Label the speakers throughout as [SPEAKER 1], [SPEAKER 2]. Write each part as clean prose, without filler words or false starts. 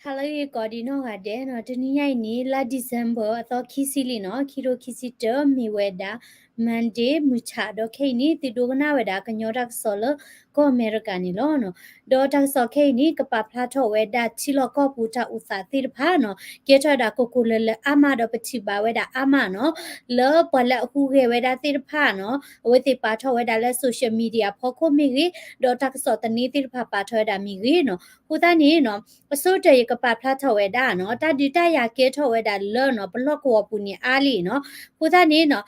[SPEAKER 1] ဟာလေကော်ဒီနောကတဲ့နော်တနည်းရိုက်နီလာဒီဇမ်ဘာအတော့ခီစီလီနော်ခီရိုခီစီတမီဝဲတာမန်ဒေးမူချာတော့ခိနီတီဒိုကနာဝဲတာကညောတက်ဆောလကောအမေရိကန်နီလောနော်ဒေါ်တက်ဆောခိနီကပဖလာထောဝဲတာချီလောကောပူတာဥစာတိတဖာနော်ကေချတာကိုကိုလလအမတော့ပချိပါဝဲတာအမနော်လောပလက်အခုခေဝဲတာတိတဖာနော်ဝဲတိပါထောဝဲတာလဲဆိုရှယ်မီဒီယာဖော်ခုမီရီဒေါ်တက်ဆောတနီတိတဖာပါထောတာမီရီနော်ဟိုတနီနော်ပစိုးတေကပဖလာထောဝဲတာနော်တဒီတရကေထောဝဲတာလောနော်ဘလော့ကောပူနီအားလီနော်ဟိုတနီနော်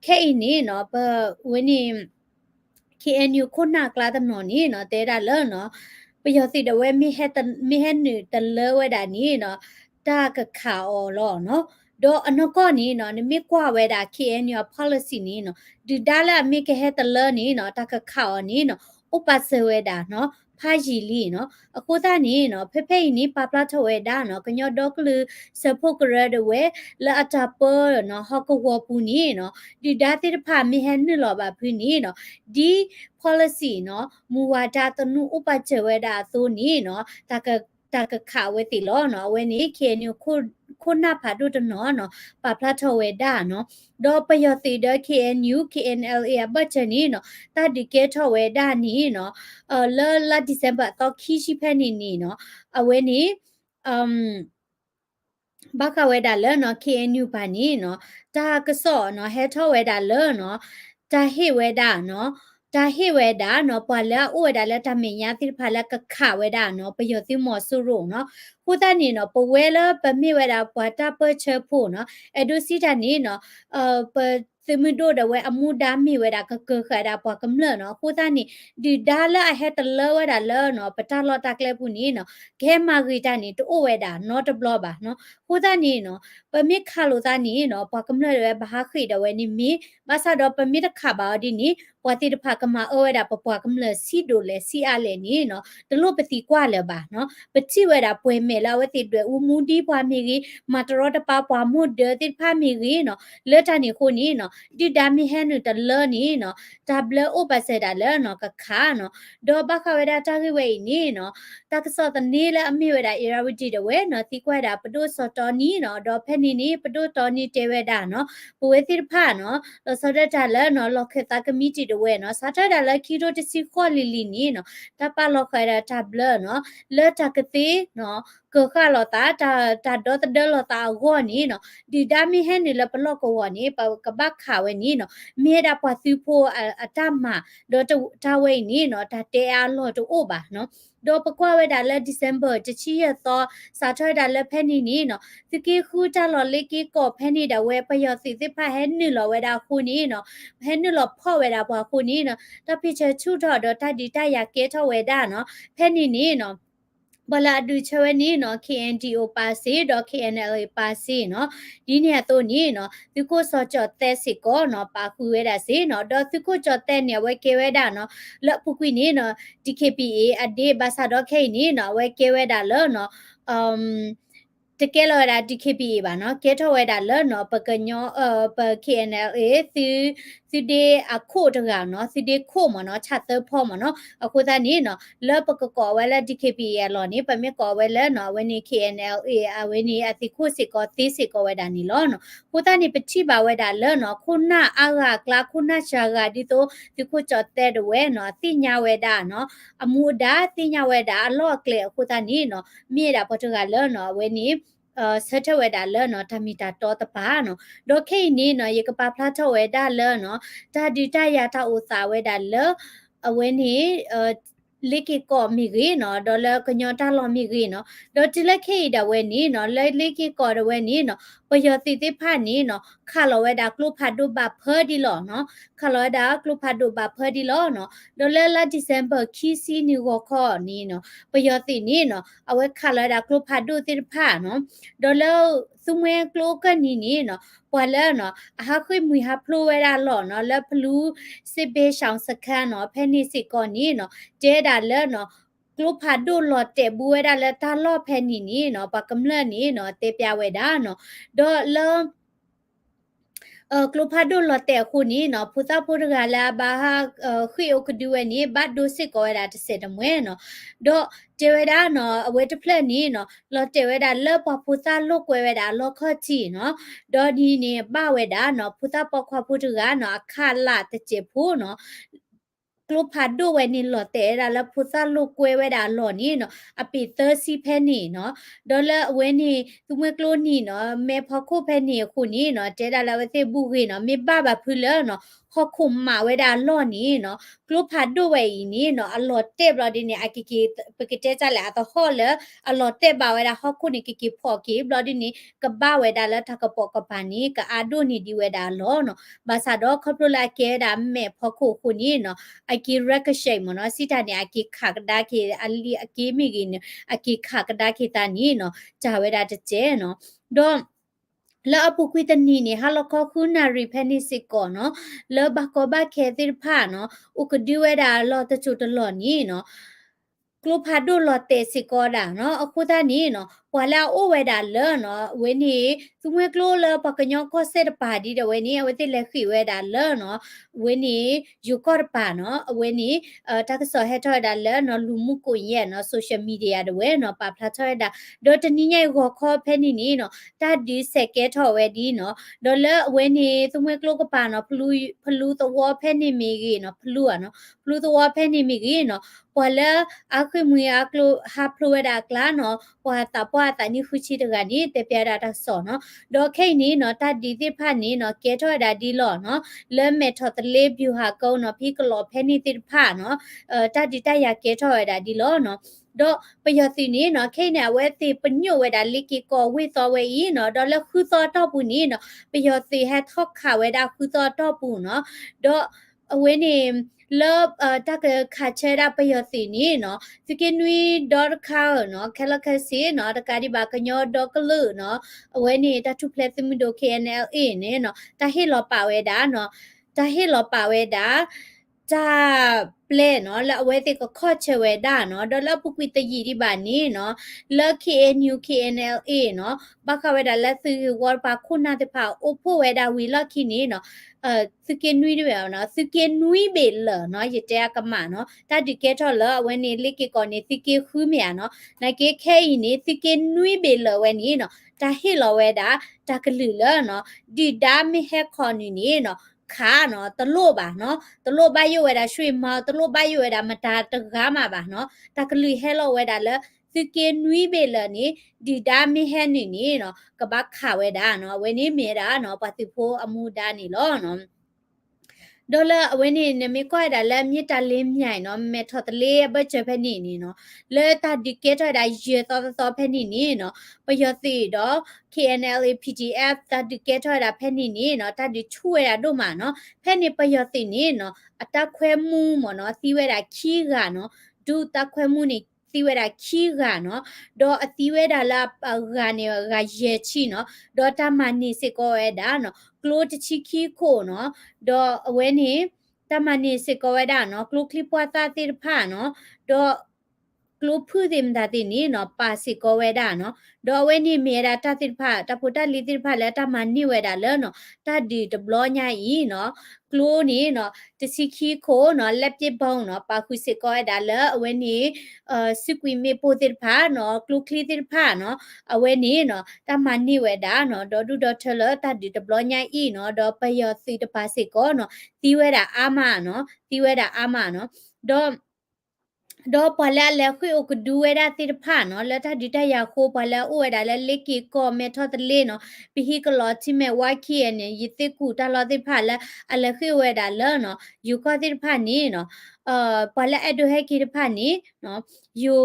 [SPEAKER 1] ခဲအင်းနီနော်ဘဝင်းနီ KNU ခုနကလာတနော်နီနော်တဲတာလောနော်ပယောစီတဝဲမိဟဲနူတလောဝဲတာနီနော်တာကခါအော်လောနော်ဒေါ်အနကောနီနော်နမိကွာဝဲတာ KNU policy နီနော်ဒီဒါလာမိကဟဲတလောနီနော်တာကခါအော်နီနော်ဥပစဝဲတာနော်ဖာဂျီလီနော်အခုသားနီနော်ဖေဖေနီပပလာထဝဲတာနော်ကညော့ဒေါကလူစပုတ်ကရဒဝဲလာအတာပေါ်နော်ဟောကဝပူနီနော်ဒီဒါတိဖာမိဟန်နလောပါဖူနီနော်ဒီ policy နော်မူဝါဒတနုဥပချဝဲတာသို့နီနော်တကခဝဲတိလောနော်ဝဲနီခေနုခုနဖာဒုတနော်နော်ပပလာထဝဲတာနော်ဒေါ်ပယောတိဒ KNU KNLA ဘတ်ချနီနော်တဒီကေထဝဲတာနီနော်လာဒီဇင်ဘာတော့ခီရှိဖက်နီနော်အဝဲနီဘကဝဲတာလဲနော် KNU ပါနီနော်တာကစော့နော်ဟဲထောဝဲတာလဲနော်တာဟေဝဲတာနော်တာဟေဝဲတာနော်ပွာလဲဥဝဲတာလဲတမင်ညာတိဖာလဲကခဝဲတာနော်ပယောတိမောဆူရုံနော်ဟိုတနီနော်ပဝဲလဲပမိဝဲတာပွာတာပချဖို့နော်အဒုစီတာနီနော်ပသမဒိုဒဝဲအမှုဒါမီဝဲတာကခရတာပွာကမလနော်ဟိုတနီဒီဒါလာဟဲတလဝဲတာလဲနော်ပတာလော်တာကလဲပူနီနော်ဂဲမာဂီတာနီတိုဝဲတာ not block ပါနော်ဟိုတနီနော်ပမိခါလိုတနီနော်ပွာကမလရဲဘာခိတဝဲနီမီမဆာတော့ပမိတခါပါဒီနီပွာတိတဖာကမအဝဲတာပွာကမလစီဒိုလဲစီအားလဲနီနော်တလို့ပတိကွာလဲပါနော်ပချိဝဲတာပွဲမဲလာဝဲတိတွေဦးမူဒီပွာမီကြီးမတရောတပါပွာမှုဒတိဖာမီကြီးနော်လက်တနီခိုနီနော်ဒီဒါမီဟဲနတလနီနော်ဒါဘလအိုပစက်တာလဲနော်ကခါနော်ဒေါ်ဘခဝဲတာတာခိဝဲနီနော်တကစောတနေလဲအမိဝဲတာအရာဝတီတဝဲနော်တိကွဲတာပဒုစောတော်နီနော်ဒေါ်ဖက်နီနီပဒုတော်နီတဲဝဲတာနော်ပဝဲတိဖာနော်လောစောဒတာလဲနော်လောခေတာကမီတီတဝဲနော်စာထတာလဲခီရိုတစီခေါ်လီလီနီနော်တပလောခဲတာတဘလနော်လဲတကတိနော်ကခလောတာတာဒေါ်တဒလောတာဂောနီနော်ဒီဒါမီဟဲနီလပလောကောဝနီပကဘခါဝဲနီနော်မြေတာပွားသူဖိုအတမဒေါ်တဝဲနီနော်တာတဲအားလောတိုးပါနော်ဒေါ်ပကွာဝဲတာလဲဒီဇင်ဘာတချီရသောစာထွဲတာလဲဖဲနီနီနော်သကေခူတာလော်လေကီကောဖဲနီတာဝဲပယောစီသဖဟဲနီလော်ဝဲတာခုနီနော်ဖဲနီလော်ဖော့ဝဲတာပွားခုနီနော်တပိချေချူတော့တဒီတရကဲထောဝဲတာနော်ဖဲနီနီနော်ဘလာဒူချဝနီနော် KNDO ပါစီတော့ KNLA ပါစီနော်ဒီနေရာတော့နီနော်သူကိုစောချတ်သက်စီကောနော်ပါခုဝဲတာစီနော်တော့သူကိုချတ်တဲ့နေဝဲကေဝဲတာနော်လက်ပုကွီနီနော် DKPA အဒေဘာသာတော့ခိနီနော်ဝဲကေဝဲတာလောနော်တကယ်လို့ဒါ DKPA ပါနော်ကဲထောဝဲတာလောနော်ပကညောပ KNLA စီဒီအခုတကနော်စီဒီခိုမနော်ချတ်သဖောမနော်အခုတနီနော်လောပကကောဝဲလာ DKPA လောနေပမေကောဝဲလာနော်ဝနေ KNLA အဝနေအတိခုစီကောသီစီကောဝဲတာနီလောနော်ခုတနီပချိပါဝဲတာလောနော်ခုနအာဂကလာခုနရှာဂဒီတိုဒီခုချတ်တဲ့ဝဲနော်တိညာဝဲတာနော်အမှုဒါတိညာဝဲတာအလော့ကလေခုတနီနော်မြေတာပေါ်တကလောနော်ဝဲနီဆတ်ထဝဲတာလဲနော်တမီတာတော့တပါနော်ဒေါခိနီနော်ရေကပါဖလာထဝဲတာလဲနော်ဒါဒီတရတာဥစာဝဲတာလဲအဝဲနီလိကေကောမီဂီနော်ဒေါ်လာကညောတာလောမီဂီနော်ဒေါ်တလက်ခေတာဝဲနီနော်လဲလိကေကောရဝဲနီနော်ပယောတိတိဖာနီနော်ခါလောဝဲတာကလုဖာဒုဘဖာဒီလောနော်ခါလောဒါကလုဖာဒုဘဖာဒီလောနော်ဒေါ်လာလာဒီဇင်ဘာခီစီနီဝခောနီနော်ပယောတိနီနော်အဝဲခါလောဒါကလုဖာဒုတိဖာနော်ဒေါ်လာစုမဲကလုကနီနီနော်ပွာလဲနော်အဟာခွေမွေဟာဖလိုဝဲတာလောနော်လက်ဖလူစစ်ဘေးရှောင်းစခန်းနော်ဖဲနီစစ်ကောနီနော်တဲတာလဲနော်ကလုဖာဒုလော်တဲဘူးဝဲတာလဲတာလော့ဖဲနီနီနော်ပကမလနီနော်တေပြဝဲတာနော်ဒေါ်လော กลุพาดูลอแต่คูนี้เนาะพุทธพุทธกาลาบาฮาคุยโอกดูเวนี่บัดดูสิกอเวดาตเสดมเวเนาะดอเจเวดาเนาะเวทเพลนี่เนาะลอเจเวดาเลปพุทธลูกเวดาลอคอจีเนาะดอดีนี่บ้าเวดาเนาะพุทธปควาพุทธกาเนาะคาลาตเจพูเนาะกลุพัดดูเวนิลอเตดาลพุทธลูกเวดาลอนี่เนาะอปีเตอร์ซีเพนี่เนาะดอลเวนี่ตุเมกโลนี่เนาะเมพอคูเพนี่คูนี่เนาะเจดาลาเวเตบูกีเนาะเมบ้าบาพูเลเนาะขอคุมมาเวดาลอนี่เนาะกลุพัดดูเวอีนี่เนาะอลอเตบลอดินี่อากิกิปกิเจจาละตอฮอลอลอเตบาเวดาฮอคุนี่กิกิพอกิบลอดินี่กะบ้าเวดาละทะกะปอกะปานี่กะอาดูนี่ดีเวดาลอเนาะบาซาดอคอปโลลาเกดาเมพอคูคูนี่เนาะ aki ricochet mo no sita ne aki khakda ki ali aki mi gi ne aki khakda ki ta ni no jaweda de je no do แล้วอปุกวิตานีนี่ฮะแล้วก็คุณนารีเพนิสิกอนเนาะแล้วบักก็บักเคติรพาเนาะอุกดิเวดาลอตจุดลอนี่เนาะกลูพาดูลอเตสิกอดาเนาะအခုတနီเนาะဝါလာအိုဝဲတာလောเนาะဝင်းနီသူမကလိုလပကညောကောဆက်ပါဒီတဝင်းနီအဝတိလက်ခိဝဲတာလောเนาะဝင်းနီယူကော့ပါเนาะဝင်းနီတကဆောဟက်ထော်တာလောเนาะလူမှုကိုရဲ့เนาะ social media တဝဲเนาะပါဖလာထော်တာဒေါ်တနီညေခေါ်ခေါ်ဖဲနီနီเนาะတဒီဆက်ကဲထော်ဝဲဒီเนาะဒေါ်လဝင်းနီသူမကလိုကပါเนาะဖလူတဝဖဲနီမီကြီးเนาะဖလူอ่ะเนาะဖလူတဝဖဲနီမီကြီးเนาะพอละอาคุมืออากลูฮาพลูเวดากลาเนาะพอตาปอตานี่คุชิตกานี่เตเปียดาตักสอเนาะดอกแค่นี้เนาะตาดีติพานี่เนาะเกทอดาดีหลอเนาะเริ่มเมทอตะเลบิวหาเกาเนาะพี่กลอแพนี่ติพาเนาะตาดีตายาเกทอดาดีหลอเนาะดอกปยตินี่เนาะแค่เนี่ยเวติปญโยเวดาลิกิกอวิตอเวอีเนาะดอกแล้วคือตอตอปุนี่เนาะปยติแฮทอกขาเวดาคือตอตอปุเนาะดอกเวนี่เลิฟตากคาเชราปยสินี่เนาะสกินวีดอร์คาเนาะแคลคาซีเนาะตะการิบากญอดอกลืเนาะเวนี่ตาทุเพลซิมิโด KNLA เนี่ยเนาะตาเฮลอปาเวดาเนาะตาเฮลอปาเวดาจาเปลเนาะแล้วเวติก็ข้อเชเวดาเนาะดอลลาร์ปุกวิตยีดิบานี่เนาะเล KNU KNLA เนาะบาคาเวดาและซื้อวอร์ปาคุณนาติภาโอโพเวดาวีลอคินี่เนาะสกินนุยด้วยเนาะสกินนุยเบลเนาะยเตะกะมาเนาะตาดิเกทอลวันนี้ลิกิกอนี่สกิคือเมียเนาะนาเกแค่อีนี่สกินนุยเบลวันนี้เนาะตาเฮลอเวดาตากลือเนาะดิดามิเฮคอนนี่เนาะขาเนาะตะโลบะเนาะตะโลบะอยู่เวดาช่วยมาตะโลบะอยู่เวดามาตาตะกามาบะเนาะตากลือเฮลอเวดาเลสกินนุยเบลนี่ดิดามิเฮนี่เนาะกะบักขาเวดาเนาะวันนี้เมดาเนาะปฏิโพอมูดานี่ลอเนาะဒေါ်လာအဝင်းနေနမီကွာဒါလက်မြစ်တလင်းမြိုင်နော်မေထော်တလေးဘချဖက်နေနေနော်လဲတာဒီကေထဒါရေသောဖက်နေနေနော်ပယောစီတော့ KNLA PDF တာဒီကေထဒါဖက်နေနေနော်တာဒီချွေရတို့မှာနော်ဖက်နေပယောစီနေနော်အတက်ခွဲမှုမနော်စီဝဲတာခီးကနော်ဒူတက်ခွဲမှုနေစီဝဲတာခီးကနော်ဒေါ်အစီဝဲတာလာကနေကရေချီနော်ဒေါ်တမနီစကောဝဲတာနော်ကလိုတချီခီခိုနော်ဒေါ်အဝဲနေတမနီစကောဝဲတာနော်ကလိုကလီပွားတာတိဖာနော်ဒေါ်ကလိုဖူးတင်တာတင်နီနော်ပါစကောဝဲတာနော်ဒေါ်ဝဲနေမေရာတတိဖာတပူတလီတိဖာလဲတမနီဝဲတာလဲနော်တဒီဒဘလညာဤနော်ကလိုနီနော်တစီခီခိုနော်လက်ပြပောင်းနော်ပါခုစကောဝဲတာလဲအဝဲနေစကွီမေပိုတိဖာနော်ကလိုကလီတိဖာနော်အဝဲနေနော်တမနီဝဲတာနော်ဒေါ်ဒူဒေါ်ထလတဒီဒဘလညာဤနော်ဒေါ်ပယောစီတပါစကောနော်တီဝဲတာအာမနော်တီဝဲတာအာမနော်ဒေါ်ดอปะละแล้วคืออกดูเวดาติรพาเนาะแล้วถ้าดิตายาโคปะละโอเวดาแล้วเลกิก็เมทอตเลเนาะปิฮิกลอทิเมวาคีเนี่ยยิติกูตาลอติพาละอะละคือเวดาเลเนาะยูก็ติรพานี่เนาะปะละอดูให้กิรพานี่เนาะยู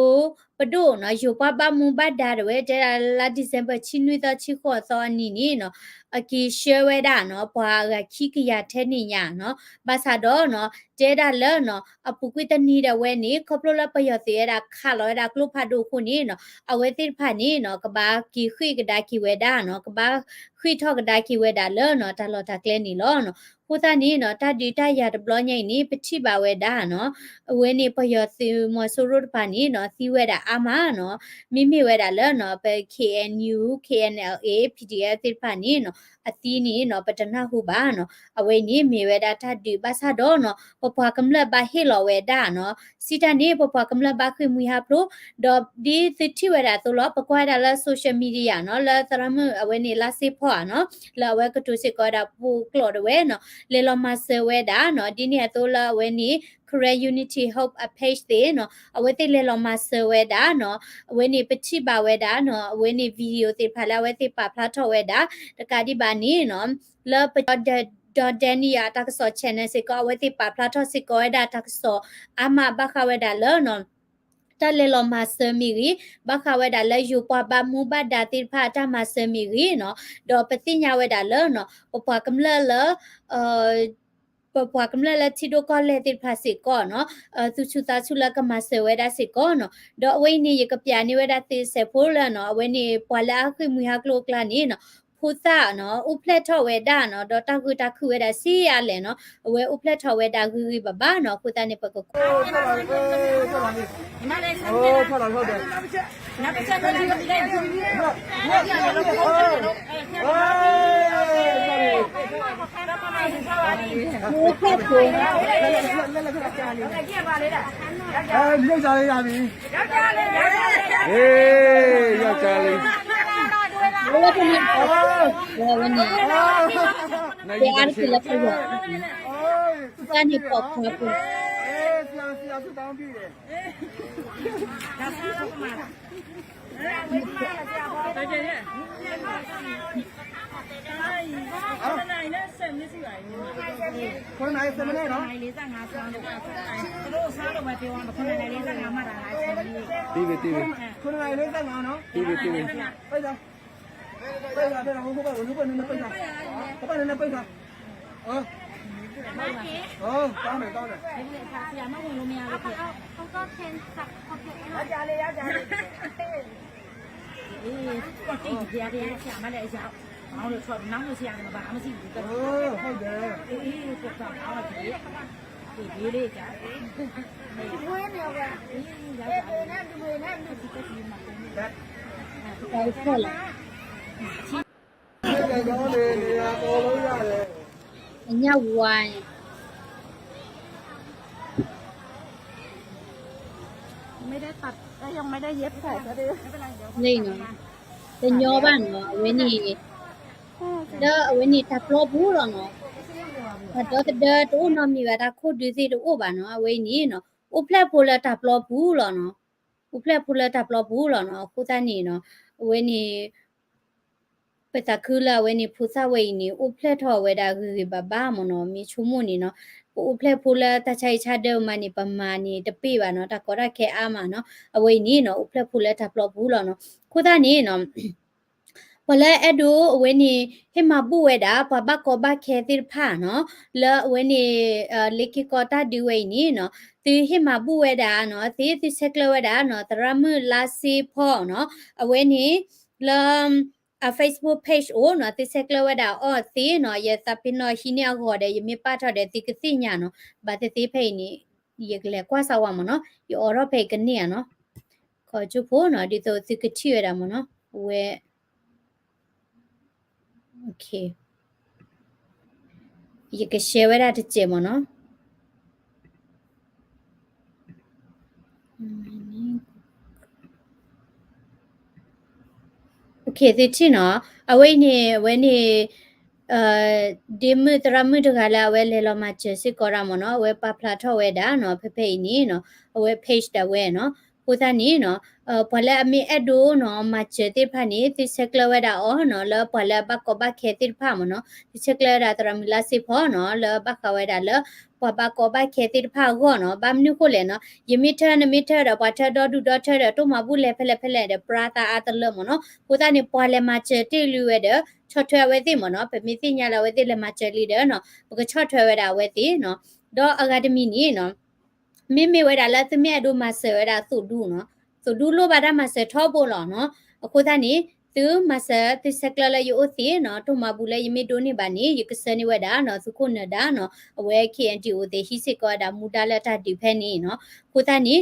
[SPEAKER 1] ปะโดเนาะยูปะบะมุบะดาเวเจลาดิเซมเบอร์ชินุยตอชิขอซอนี่นี่เนาะအကီရှဲဝဲတာနော်ဘွာကခိကရထဲနေညာနော်ဘာသာတော့နော်ကျဲတာလဲနော်အပုကွိတနီတဲ့ဝဲနေခပလလပယစီရတာခါလောရတာကလုဖတ်တို့ခုနေနော်အဝဲတိဖတ်နေနော်ကဘာကီခိကဒါကီဝဲတာနော်ကဘာခ ခွိထောကဒါခိဝဲဒါလောနော်တာလောတာကလဲနီလောနော်ခုသားနီနော်တာဒီတာရတဘလညိနီပတိပါဝဲဒါနော်အဝဲနေပယောစီမဆိုရပါနီနော်စီဝဲဒါအာမနော်မိဝဲဒါလောနော်ပဲ KNU KNLA PDF တိပါနီနော်အသီးနီနော်ပတနာဟုပါနော်အဝဲနီမိဝဲဒါတာဒီပါစာတော့နော်ပပွားကမ္လဘာဟေလောဝဲဒါနော်စီတန်ဒီပပွားကမ္လဘာခွေမူဟာပရိုဒေါ်ဒီသတိဝဲဒါဆိုလောပကွာဒါလာဆိုရှယ်မီဒီယာနော်လာသရမအဝဲနေလာစေဖွာနော်လာဝဲကတူစစ်ကောဒါပူကလော်ဒဝဲနော်လေလောမဆဝဲဒါနော်ဒီနေ့တော့လာဝဲနေ Career Unity Hope a page တဲ့နော်အဝဲတိလေလောမဆဝဲဒါနော်အဝဲနေပတိပါဝဲဒါနော်အဝဲနေဗီဒီယိုတိဖလာဝဲတိပါဖလာထော်ဝဲဒါတကဒီပါနီနော်လာပဒေါ်ဒန်နီယာတက်ဆော့ channel စကောဝဲတိပါဖလာထော်စကောဒါတက်ဆော့အမဘခဝဲဒါလောနော်တလေလောမဆမီရီဘခဝဲဒါလဲယူပွားပါမူဘဒါတိဖာတမဆမီရီနော်ဒေါ်ပတိညာဝဲဒါလောနော်ပပွားကမလလပပွားကမလလတီဒိုကောလေတိဖာစီကောနော်သူချူတာချူလကမဆဝဲဒါစီကောနော်ဒေါ်အဝိနေရကပြာနေဝဲဒါတိဆေဖိုလနော်အဝိနေပွာလာခွေမူဟာကလိုကလာနေနော်ဖူသာနော်ဥပလက်ထော်ဝဲဒါနော်ဒေါ်တာကူတာခုဝဲဒါစီရလဲနော်အဝဲဥပလက်ထော်ဝဲဒါဂူဘဘာနော်ဖူသာနေပကကို
[SPEAKER 2] 你妈来看见了？那不像那个来，
[SPEAKER 3] 你又家里呀你？哎，要家里。
[SPEAKER 1] 我问你，我问你，第二次了不是？那你跑跑步？
[SPEAKER 3] 是啊，是当地的。คนไหนเซ็นไม่ได้เนาะตีไปคนไหนเล่นตั้งงานเนาะตีไปไปจ้ะไปจ้ะผมก็ไปผมก็ไปนั่นไปจ้ะก็ไปนั่นไปจ้ะတောင်းတယ်
[SPEAKER 2] เขาก็เซ็นสักเขาเซ็นရကြလေအေးကိုတိကြရတယ်ဆရာမလည်းဆရာမောင်တို့ထွက်နောက်လို့ဆရာကဘာမှမရှိဘူး
[SPEAKER 3] ဟုတ်တယ်
[SPEAKER 2] အေးကိုတော့အောက်ဒီလေးကြာဝဲနေပါအေးရကြနဲ့ဒီဝဲနဲ့ဒီတက်ကြီးမှာ
[SPEAKER 1] ဟုတ်ဆက်လာ
[SPEAKER 3] ဒီကောင်လေးနေရာပေါ်လို့ရတယ်
[SPEAKER 1] အညဝိုင်း
[SPEAKER 2] ไม่ได้ตัดก็ยังไม่ได้เย็บใส่ก็ได้
[SPEAKER 1] นี่เนาะแต่ညောပါနော်အဝင်းနေတော့အဝင်းနေတာပလောဘူးတော့နော်တော့တဲ့တူနော်မြတာခုဒီစီတို့ဘာနော်အဝင်းနေနော်ဥဖလက်ဖိုလက်တာပလောဘူးတော့နော်ဥဖလက်ဖိုလက်တာပလောဘူးတော့နော်ခုသားနေနော်အဝင်းနေပတကူလာဝဲနေဖူစာဝဲနေဥဖလက်ထော်ဝဲတာគឺဘာမနော်မီချုံမနေနော်ဥဖလက်ဖူလာတချိုင်ချတဲ့မနေပမာနေတပိပါနော်တကောရခဲအာမနော်အဝဲနေနော်ဥဖလက်ဖူလက်တာပလောဘူးတော့နော်ခုသားနေနော်ပလဲအဲ့ဒိုအဝဲနေဟေမဘူဝဲတာပဘကောဘခဲတိဖာနော်လဲအဝဲနေလေကီကောတာဒီဝဲနေနော်သူဟေမဘူဝဲတာနော်သူဆက်ကလဝဲတာနော်တရမလာစီဖောနော်အဝဲနေလFacebook page โอ้เนาะติเซกลวดาอ้อซีเนาะเยซาปินเนาะฮิเนียกอเดยมิปาทอเดติกสิญาเนาะบาติติเพนี่เยกเลกว่าซาวามเนาะยอรอเพกันเนี่ยเนาะขอจุโพเนาะดิโตสิกชิวดามเนาะเวโอเคเยกเชวดาตเจมเนาะโอเคติชิเนาะအဝိနေဝဲနေဒီမတရမတကလာဝဲလေလောမချစ်ကောရမနော်ဝဲပပလာထောဝဲဒါနော်ဖေဖေနီနော်ဝဲ page တဝဲနော်ကိုသားနီနော်ဘလအမီအဒိုနော်မချတိဖာနီတိစက်ကလဝဲဒါအော်နော်လဘလဘကောဘခဲတိဖာမနော်တိစက်ကလဒါတရမလာစီဖောနော်လဘခဝဲဒါလပပကောဘခဲတိဖာဂောနော်ဗမ်နုကိုလေနော်ယမီထနမီထရဘာထဒေါ်ဒူဒေါ်ထရတိုမဘူးလေဖလေဖလေဒပရာတာအတလမနော်ကိုသားနီပွာလေမချတိလူဝဲဒချော့ထွဲဝဲတိမနော်ပမီတိညာလာဝဲတိလေမချလီဒနော်ဘကချော့ထွဲဝဲဒါဝဲတိနော်ဒေါ်အကဒမီနီနော်မိဝဲဒါလာသမီးအဒိုမဆဝဲဒါသုဒူနော်သုဒူလိုဘာဒါမဆထောဖို့လောနော်အခုသားနီ tu masa tu sekla yu othi no to mabula yimi do ni bani yikasani weda no sukuna da no awe KNG o de hisiko da mudala ta depend ni no kutani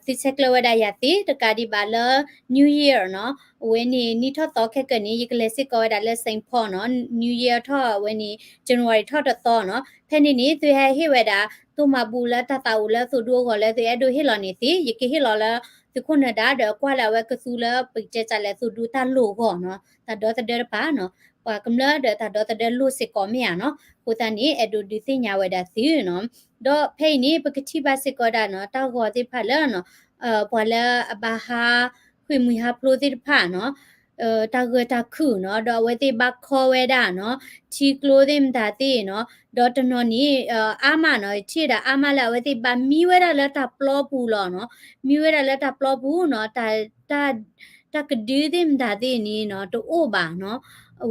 [SPEAKER 1] tu sekla weda yati to kadi bala new year no when ni tho to khe kani yiklasiko da le saint pho no new year tho when ni January tho to no pheni ni tu ha hi weda to mabula ta ta ula so do ko le tu ado hi lo ni ti yiki hi lo la tu kuna da de kwa la we kasu la picture cha le su du ta lo ko no ta do ta de pa no pa kam la de ta do ta de lu se ko me ya no ko ta ni edu di si nya we da si no do phei ni pa kati ba se ko da no ta go ti pha la no pa la ba ha khwi mu ha pro ti pha no ta go ta khu no do we ti ba kho we da no chi clothing da ti no do to no ni ama no chi da ama la we ti ba mi we da la ta plo pu lo no mi we da la ta plo pu no ta ka di dim da ti ni no to o ba no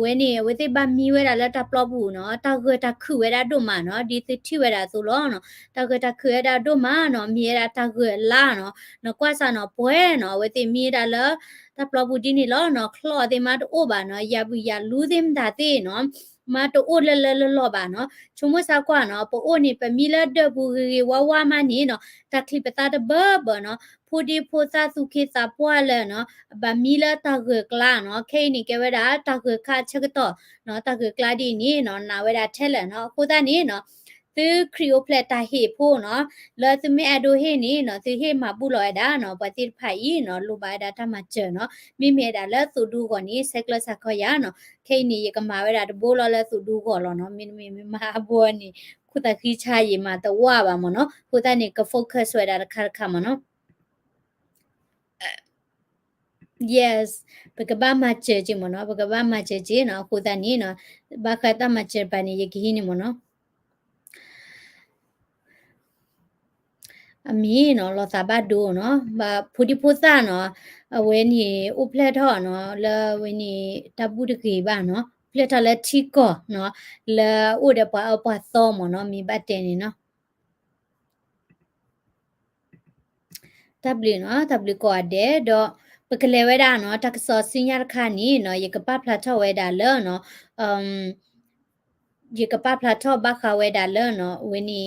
[SPEAKER 1] we ni we ti ba mi we da la ta plo pu no ta go ta khu we da do ma no di ti thi we da so lo no ta go ta khu we da do ma no mi da ta go la no kwa sa no pwe no we ti mi da la ta plo pu di ni lo no klo ti ma to o ba no ya bu ya lu dim da ti no ma to o le lo ba no chu mo sa kwa no po o ni pe mi la de bu ri wa ma ni no ta kli pa ta de ba no phu di phu sa su khi sa pwa le no ba mi la ta ge kla no khe ni ke we da ta ge kha chak to no ta ge kla di ni no na we da the le no ko ta ni no tu krio plata he pho no la tu me ado he ni no tu he ma bu lo da no pa ti phai no lu ba da ta ma che no mi me da la su du ko ni sekla sa kho ya no khe ni ye ka ma we da bo lo la su du ko lo no mi ma bo ni khu ta khi cha ye ma ta wa ba mo no khu ta ni ka focus we da kha mo no yes pagaba ma che ji mo no pagaba ma che ji no khu ta ni no ba kha ta ma che pa ni ye ki ni mo no အမီနော်လောစာဘတ်ဒိုနော်ဘာဖူဒီဖူစာနော်အဝဲနီဥပလက်ထောနော်လာဝဲနီတပူတကေပါနော်ပလက်ထလက်ချီကောနော်လာဥဒပအပသောမနော်မီဘတ်တင်နီနော် W နော် W ကိုအတဲ့တော့ပကလေဝဲတာနော်တက္ကစောစင်ရခါနီနော်ယကပဖလာထောဝဲတာလောနော်ယကပဖလာထောဘခဝဲတာလောနော်ဝင်းနီ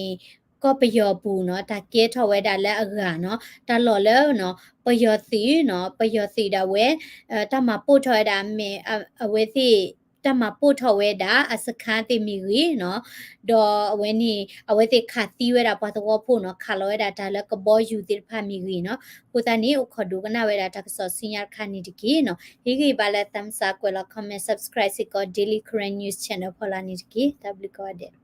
[SPEAKER 1] ก็ปยอปูเนาะตาเกทอเวดาและอะกะเนาะตาหล่อแล้วเนาะปยอสีเนาะปยอสีดาเวตามาปูทอเวดาเมอเวสิตามาปูทอเวดาอสคาติมีรีเนาะดอเวนี่อเวติคาติเวดาปะตะวอพูเนาะคาลเวดาตาแล้วก็บอยูติพามีรีเนาะกูตานี้อุขอดูกันนะเวดาตากสอสิญญาคานิตกีเนาะฮีกีบาลตัมซากวละคอมเมนต์ subscribe สิก็ daily current news channel พอลานิตกี w ก็เด